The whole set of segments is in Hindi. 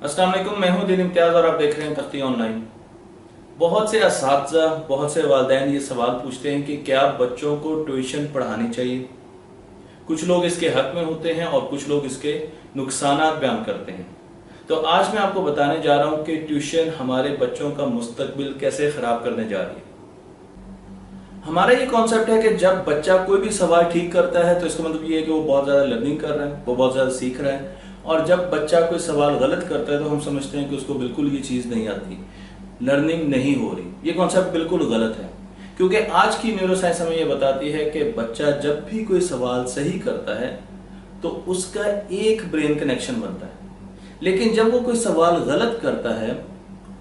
अस्सलाम वालेकुम, मैं हूं दिन इम्तियाज और आप देख रहे हैं तख्ती ऑनलाइन। बहुत से असातिज़ा, बहुत से वालिदैन ये सवाल पूछते हैं कि क्या बच्चों को ट्यूशन पढ़ानी चाहिए। कुछ लोग इसके हक में होते हैं और कुछ लोग इसके नुकसानात बयान करते हैं। तो आज मैं आपको बताने जा रहा हूं कि ट्यूशन हमारे बच्चों का मुस्तकबिल कैसे ख़राब करने जा रही है। हमारा ये कॉन्सेप्ट है कि जब बच्चा कोई भी सवाल ठीक करता है तो इसका मतलब ये है कि वो बहुत ज़्यादा लर्निंग कर रहा है, वो बहुत ज़्यादा सीख रहा है। और जब बच्चा कोई सवाल गलत करता है तो हम समझते हैं कि उसको बिल्कुल ये चीज़ नहीं आती, लर्निंग नहीं हो रही। ये कॉन्सेप्ट बिल्कुल गलत है, क्योंकि आज की न्यूरोसाइंस हमें ये बताती है कि बच्चा जब भी कोई सवाल सही करता है तो उसका एक ब्रेन कनेक्शन बनता है, लेकिन जब वो कोई सवाल गलत करता है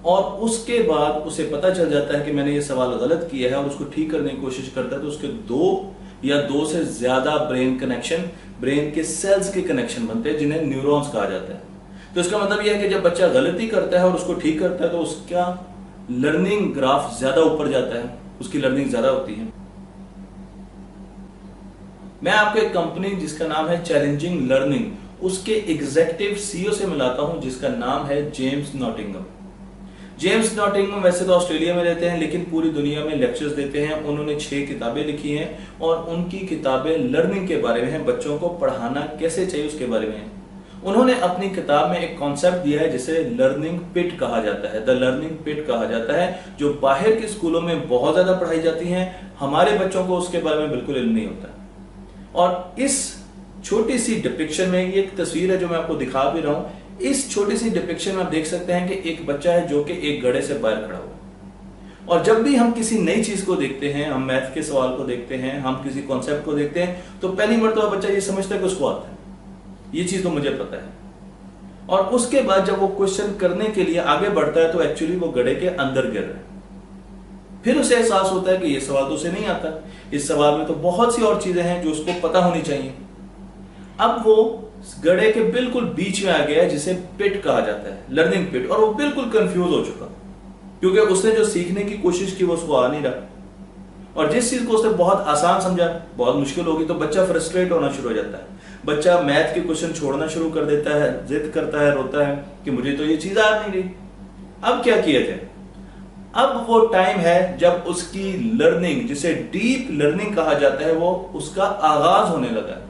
और उसके बाद उसे पता चल जाता है कि मैंने ये सवाल गलत किया है और उसको ठीक करने की कोशिश करता है, तो उसके दो या दो से ज्यादा ब्रेन कनेक्शन, ब्रेन के सेल्स के कनेक्शन बनते हैं जिन्हें न्यूरॉन्स कहा जाता है। तो इसका मतलब यह है कि जब बच्चा गलती करता है और उसको ठीक करता है तो उसका लर्निंग ग्राफ ज्यादा ऊपर जाता है, उसकी लर्निंग ज्यादा होती है। मैं आपको एक कंपनी जिसका नाम है चैलेंजिंग लर्निंग, उसके एग्जीक्यूटिव सीईओ से मिलाता हूं जिसका नाम है जेम्स नॉटिंघम। जेम्स नॉटिंघम वैसे तो ऑस्ट्रेलिया में रहते हैं, लेकिन पूरी दुनिया में लेक्चर्स देते हैं। उन्होंने 6 किताबें लिखी हैं और उनकी किताबें लर्निंग के बारे में हैं, बच्चों को पढ़ाना कैसे चाहिए उसके बारे में है। उन्होंने अपनी किताब में एक कॉन्सेप्ट दिया है जिसे लर्निंग पिट कहा जाता है, द लर्निंग पिट कहा जाता है, जो बाहर के स्कूलों में बहुत ज्यादा पढ़ाई जाती है। हमारे बच्चों को उसके बारे में बिल्कुल इल्म नहीं होता। और इस छोटी सी डिपिक्शन में, ये एक तस्वीर है जो मैं आपको दिखा भी रहा हूं। इस छोटी सी डिपिक्शन में आप देख सकते हैं कि एक बच्चा है जो कि एक घड़े से बाहर खड़ा हुआ। और जब भी हम किसी नई चीज को देखते हैं, हम मैथ के सवाल को देखते हैं, हम किसी कॉन्सेप्ट को देखते हैं, तो पहली मर्तबा बच्चा ये समझता है कि उसको आता है, ये चीज तो मुझे पता है। और उसके बाद जब वो क्वेश्चन करने के लिए आगे बढ़ता है तो एक्चुअली वो घड़े के अंदर गिर रहा है। फिर उसे एहसास होता है कि ये सवाल तो उसे नहीं आता, इस सवाल में तो बहुत सी और चीजें हैं जो उसको पता होनी चाहिए। अब वो गड़े के बिल्कुल बीच में आ गया है जिसे पिट कहा जाता है, लर्निंग पिट, और वो बिल्कुल कंफ्यूज हो चुका क्योंकि उसने जो सीखने की कोशिश की वो उसको आ नहीं रहा। और जिस चीज को उसने बहुत आसान समझा बहुत मुश्किल होगी, तो बच्चा फ्रस्ट्रेट होना शुरू हो जाता है। बच्चा मैथ के क्वेश्चन छोड़ना शुरू कर देता है, जिद करता है, रोता है कि मुझे तो ये चीज आ नहीं रही। अब क्या किया जाए? अब वो टाइम है जब उसकी लर्निंग, जिसे डीप लर्निंग कहा जाता है, वो उसका आगाज होने लगा है।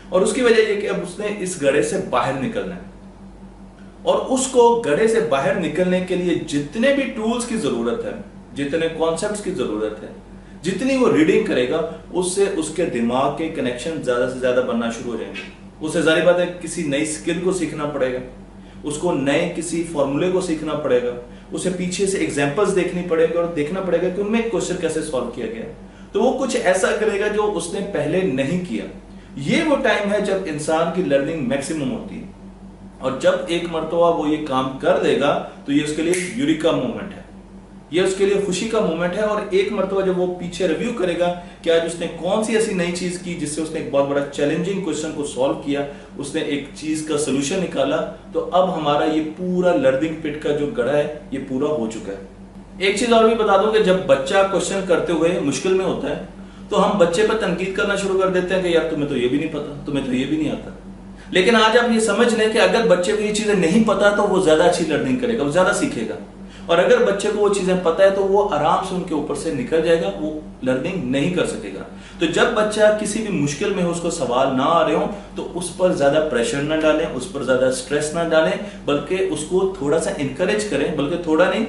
और उसकी वजह यह कि अब उसने इस गड़े से बाहर निकलना है। और उसको गड़े से बाहर निकलने के लिए जितने भी टूल्स की जरूरत है, जितने कॉन्सेप्ट्स की जरूरत है, जितनी वो रीडिंग करेगा, उससे उसके दिमाग के कनेक्शन ज्यादा से ज्यादा बनना शुरू हो जाएंगे। उसे जाहिर बात है किसी नई स्किल को सीखना पड़ेगा, उसको नए किसी फॉर्मूले को सीखना पड़ेगा, उसे पीछे से एग्जांपल्स देखनी पड़ेगी और देखना पड़ेगा कि उनमें क्वेश्चन कैसे सॉल्व किया गया। तो वो कुछ ऐसा करेगा जो उसने पहले नहीं किया। ये वो टाइम है जब इंसान की लर्निंग मैक्सिमम होती है। और जब एक मर्तबा वो ये काम कर देगा तो ये उसके लिए यूरिका मोमेंट है, ये उसके लिए खुशी का मोमेंट है। और एक मर्तबा जब वो पीछे रिव्यू करेगा कि आज उसने कौन सी ऐसी नई चीज की जिससे उसने एक बहुत बड़ा चैलेंजिंग क्वेश्चन को सॉल्व किया, उसने एक चीज का सोल्यूशन निकाला, तो अब हमारा ये पूरा लर्निंग पिट का जो गड़ा है ये पूरा हो चुका है। एक चीज और भी बता दूं कि जब बच्चा क्वेश्चन करते हुए मुश्किल में होता है तो हम बच्चे पर तनकीद करना शुरू कर देते हैं कि यार तुम्हें तो ये भी नहीं पता, तुम्हें तो ये भी नहीं आता। लेकिन आज आप ये समझ लें कि अगर बच्चे को ये चीजें नहीं पता तो वो ज्यादा अच्छी लर्निंग करेगा, वो ज्यादा सीखेगा। और अगर बच्चे को वो चीजें पता है तो वो आराम से उनके ऊपर से निकल जाएगा, वो लर्निंग नहीं कर सकेगा। तो जब बच्चा किसी भी मुश्किल में हो, उसको सवाल ना आ रहे हो, तो उस पर ज्यादा प्रेशर ना डालें, उस पर ज्यादा स्ट्रेस ना डालें, बल्कि उसको थोड़ा सा इंकरेज करें, बल्कि थोड़ा नहीं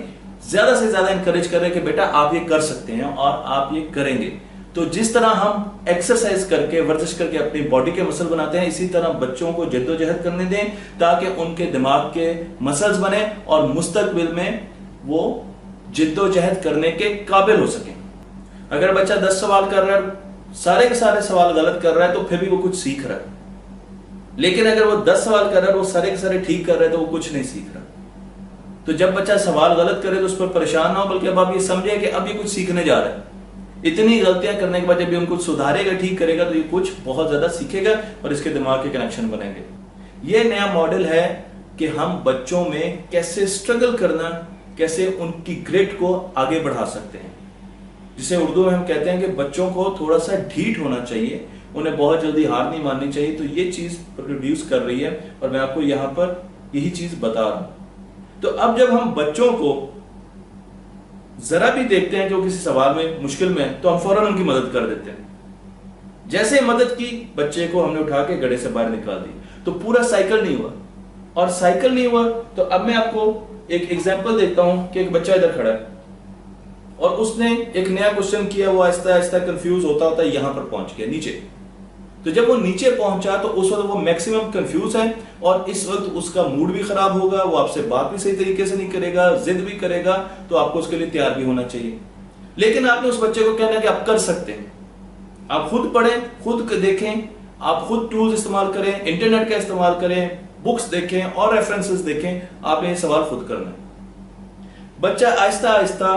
ज्यादा से ज्यादा इंकरेज करें कि बेटा आप ये कर सकते हैं और आप ये करेंगे। तो जिस तरह हम एक्सरसाइज करके, वर्जिश करके अपनी बॉडी के मसल बनाते हैं, इसी तरह बच्चों को जद्दोजहद करने दें ताकि उनके दिमाग के मसल्स बने और मुस्तकबिल में वो जद्दोजहद करने के काबिल हो सके। अगर बच्चा 10 सवाल कर रहा है, सारे के सारे सवाल गलत कर रहा है, तो फिर भी वो कुछ सीख रहा है। लेकिन अगर वो 10 सवाल कर रहा है, वो सारे के सारे ठीक कर रहा है, तो वो कुछ नहीं सीख रहा। तो जब बच्चा सवाल गलत करे तो उस पर परेशान ना हो, बल्कि अब आप ये समझे कि अब ये कुछ सीखने जा रहा है। इतनी गलतियां करने के बाद जब ये उनको सुधारेगा, ठीक करेगा, तो ये कुछ बहुत ज्यादा सीखेगा और इसके दिमाग के कनेक्शन बनेंगे। ये नया मॉडल है कि हम बच्चों में कैसे स्ट्रगल करना, कैसे उनकी ग्रिट को आगे बढ़ा सकते हैं, जिसे उर्दू में हम कहते हैं कि बच्चों को थोड़ा सा ढीठ होना चाहिए, उन्हें बहुत जल्दी हार नहीं माननी चाहिए। तो ये चीज प्रोड्यूस कर रही है और मैं आपको यहाँ पर यही चीज बता रहा हूँ। तो अब जब हम बच्चों को जरा भी देखते हैं कि वो किसी सवाल में मुश्किल में है, तो हम फौरन उनकी मदद कर देते हैं। जैसे मदद की, बच्चे को हमने उठा के गड्ढे से बाहर निकाल दी, तो पूरा साइकिल नहीं हुआ। और साइकिल नहीं हुआ तो अब मैं आपको एक एग्जांपल देता हूं कि एक बच्चा इधर खड़ा है और उसने एक नया क्वेश्चन किया, वो आहिस्ता आहिस्ता कंफ्यूज होता होता यहां पर पहुंच गया नीचे। तो जब वो नीचे पहुंचा तो उस वक्त वो मैक्सिमम कंफ्यूज है और इस वक्त उसका मूड भी खराब होगा, वो आपसे बात भी सही तरीके से नहीं करेगा, जिद भी करेगा, तो आपको उसके लिए तैयार भी होना चाहिए। लेकिन आपने उस बच्चे को कहना कि आप कर सकते हैं, आप खुद पढ़ें, खुद देखें, आप खुद टूल्स इस्तेमाल करें, इंटरनेट का इस्तेमाल करें, बुक्स देखें और रेफरेंसेस देखें, आपने ये सवाल खुद करना है। बच्चा आहिस्ता आहिस्ता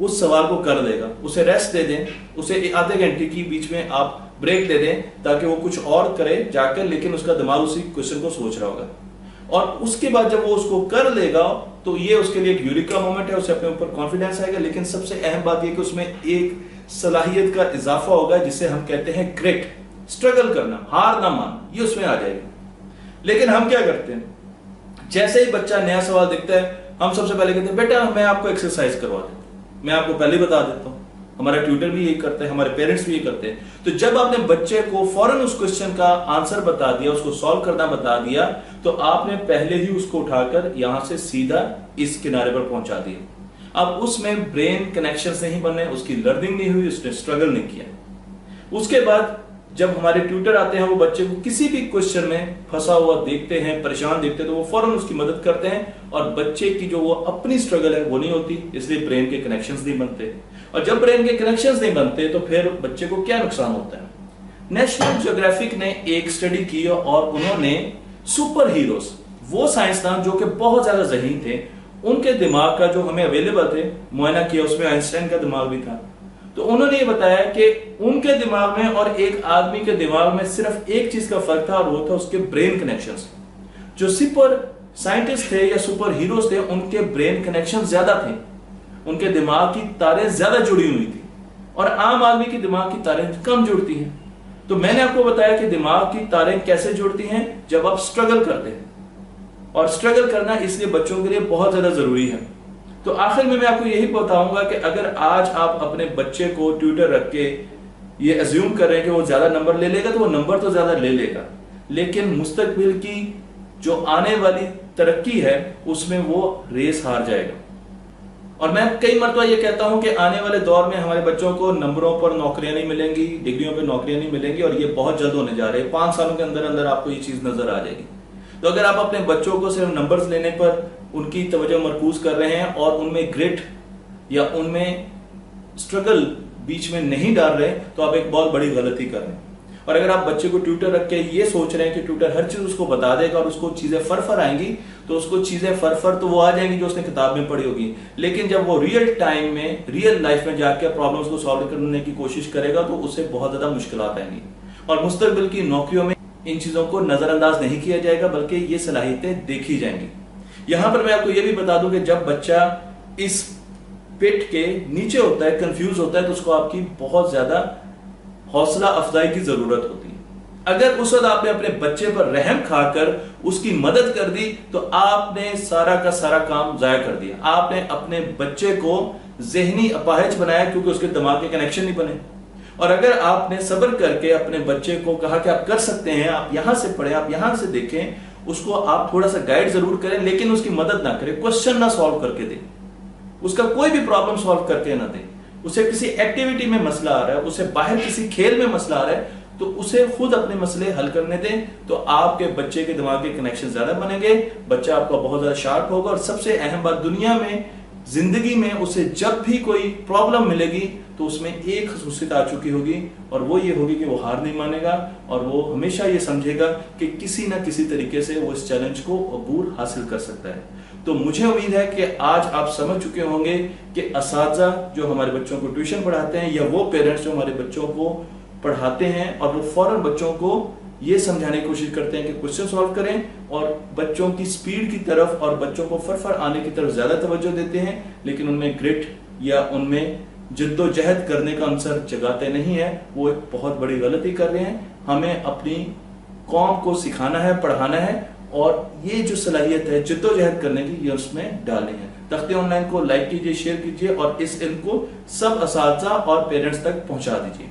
उस सवाल को कर लेगा। उसे रेस्ट दे दें, उसे आधे घंटे की बीच में आप ब्रेक दे दें ताकि वो कुछ और करे जाकर, लेकिन उसका दिमाग उसी क्वेश्चन को सोच रहा होगा। और उसके बाद जब वो उसको कर लेगा तो ये उसके लिए एक यूरिका मोमेंट है, उसे अपने ऊपर कॉन्फिडेंस आएगा। लेकिन सबसे अहम बात यह कि उसमें एक सलाहियत का इजाफा होगा जिसे हम कहते हैं ग्रिट, स्ट्रगल करना, हार ना मानना, ये उसमें आ जाएगा। लेकिन हम क्या करते हैं, जैसे ही बच्चा नया सवाल दिखता है हम सबसे पहले कहते हैं बेटा मैं आपको एक्सरसाइज करवा देता हूं, मैं आपको पहले बता देता हूं। हमारा ट्यूटर भी यही करते हैं, हमारे पेरेंट्स भी यही करते हैं। तो जब आपने बच्चे को फौरन उस क्वेश्चन का आंसर बता दिया, उसको सॉल्व करना बता दिया, तो आपने पहले ही उसको उठाकर यहां से सीधा इस किनारे पर पहुंचा दिया। अब उसमें ब्रेन कनेक्शन नहीं बने, उसकी लर्निंग नहीं हुई, उसने स्ट्रगल नहीं किया। उसके बाद जब हमारे ट्यूटर आते हैं, वो बच्चे को किसी भी क्वेश्चन में फंसा हुआ देखते हैं, परेशान देखते हैं, तो वो फौरन उसकी मदद करते हैं और बच्चे की जो वो अपनी स्ट्रगल है वो नहीं होती, इसलिए ब्रेन के कनेक्शंस नहीं बनते। और जब ब्रेन के कनेक्शंस नहीं बनते तो फिर बच्चे को क्या नुकसान होता है। नेशनल ज्योग्राफिक ने एक स्टडी की और उन्होंने सुपर हीरोज, वो साइंसदान जो कि बहुत ज्यादा ज़हीन थे, उनके दिमाग का जो हमें अवेलेबल थे मुआयना किया, उसमें आइंस्टाइन का दिमाग भी था। तो उन्होंने ये बताया कि उनके दिमाग में और एक आदमी के दिमाग में सिर्फ एक चीज का फर्क था और वो था उसके ब्रेन कनेक्शंस। जो सुपर साइंटिस्ट थे या सुपर हीरोज थे, उनके ब्रेन कनेक्शन ज्यादा थे, उनके दिमाग की तारें ज्यादा जुड़ी हुई थी और आम आदमी के दिमाग की तारें कम जुड़ती हैं। तो मैंने आपको बताया कि दिमाग की तारें कैसे जुड़ती हैं, जब आप स्ट्रगल करते हैं, और स्ट्रगल करना इसलिए बच्चों के लिए बहुत ज्यादा जरूरी है। तो आखिर में मैं आपको यही बताऊंगा कि अगर आज आप अपने बच्चे को ट्यूटर रख के ये अज्यूम कर रहे हैं कि वो ज्यादा नंबर ले लेगा, तो वो नंबर तो ज्यादा ले लेगा, लेकिन मुस्तकबिल की जो आने वाली तरक्की है उसमें वो रेस हार जाएगा। और मैं कई मरतबा ये कहता हूं कि आने वाले दौर में हमारे बच्चों को नंबरों पर नौकरियां नहीं मिलेंगी, डिग्रियों पर नौकरियां नहीं मिलेंगी, और ये बहुत जल्द होने जा रहे हैं। 5 सालों के अंदर अंदर आपको ये चीज नजर आ जाएगी। तो अगर आप अपने बच्चों को सिर्फ नंबर्स लेने पर उनकी तवज्जो मरकूज कर रहे हैं और उनमें ग्रिट या उनमें स्ट्रगल बीच में नहीं डाल रहे, तो आप एक बहुत बड़ी गलती कर रहे हैं। और अगर आप बच्चे को ट्यूटर रख के ये सोच रहे हैं कि ट्यूटर हर चीज उसको बता देगा और उसको चीजें फर आएंगी, तो उसको चीजें फर तो वो आ जाएंगी जो उसने किताब में पढ़ी होगी, लेकिन जब वो रियल टाइम में, रियल लाइफ में जाकर प्रॉब्लम्स को सॉल्व करने की कोशिश करेगा तो उससे बहुत ज्यादा मुश्किलात आएंगी। और मुस्तकबिल की नौकरियों में इन चीजों को नजरअंदाज नहीं किया जाएगा, बल्कि ये सलाहियतें देखी जाएंगी। यहां पर मैं आपको यह भी बता दूं कि जब बच्चा इस पिट के नीचे होता है, कंफ्यूज होता है, तो उसको आपकी बहुत ज्यादा हौसला अफजाई की जरूरत होती है। अगर उस वक्त आपने अपने बच्चे पर रहम खाकर उसकी मदद कर दी तो आपने सारा का सारा काम जाया कर दिया। आपने अपने बच्चे को जहनी अपाहिज बनाया क्योंकि उसके दिमाग के कनेक्शन नहीं बने। और अगर आपने सब्र करके अपने बच्चे को कहा कि आप कर सकते हैं, आप यहां से पढ़ें, आप यहां से देखें, उसको आप थोड़ा सा गाइड जरूर करें, लेकिन उसकी मदद ना करें, क्वेश्चन ना सॉल्व करके दें, उसका कोई भी प्रॉब्लम सॉल्व करके ना दें। उसे किसी एक्टिविटी में मसला आ रहा है, उसे बाहर किसी खेल में मसला आ रहा है, तो उसे खुद अपने मसले हल करने दें। तो आपके बच्चे के दिमाग के कनेक्शन ज्यादा बनेंगे, बच्चा आपका बहुत ज्यादा शार्प होगा। और सबसे अहम बात, दुनिया में, जिंदगी में उसे जब भी कोई प्रॉब्लम मिलेगी तो उसमें एक खसूसियत आ चुकी होगी, और वो ये होगी कि वो हार नहीं मानेगा और वो हमेशा ये समझेगा कि किसी ना किसी तरीके से वो इस चैलेंज को अबूर हासिल कर सकता है। तो मुझे उम्मीद है कि आज आप समझ चुके होंगे कि असातिज़ा जो हमारे बच्चों को ट्यूशन पढ़ाते हैं या वो पेरेंट्स जो हमारे बच्चों को पढ़ाते हैं, और वो फौरन बच्चों को ये समझाने की कोशिश करते हैं कि क्वेश्चन सॉल्व करें, और बच्चों की स्पीड की तरफ और बच्चों को फर आने की तरफ ज्यादा तवज्जो देते हैं, लेकिन उनमें ग्रिट या उनमें जिद्दोजहद करने का अंसर जगाते नहीं है। वो एक बहुत बड़ी गलती कर रहे हैं। हमें अपनी कौम को सिखाना है, पढ़ाना है, और ये जो सलाहियत है जिद्दोजहद करने की, ये उसमें डालनी है। तख्ते ऑनलाइन को लाइक कीजिए, शेयर कीजिए और इस इल्म को सब असातिज़ा और पेरेंट्स तक पहुंचा दीजिए।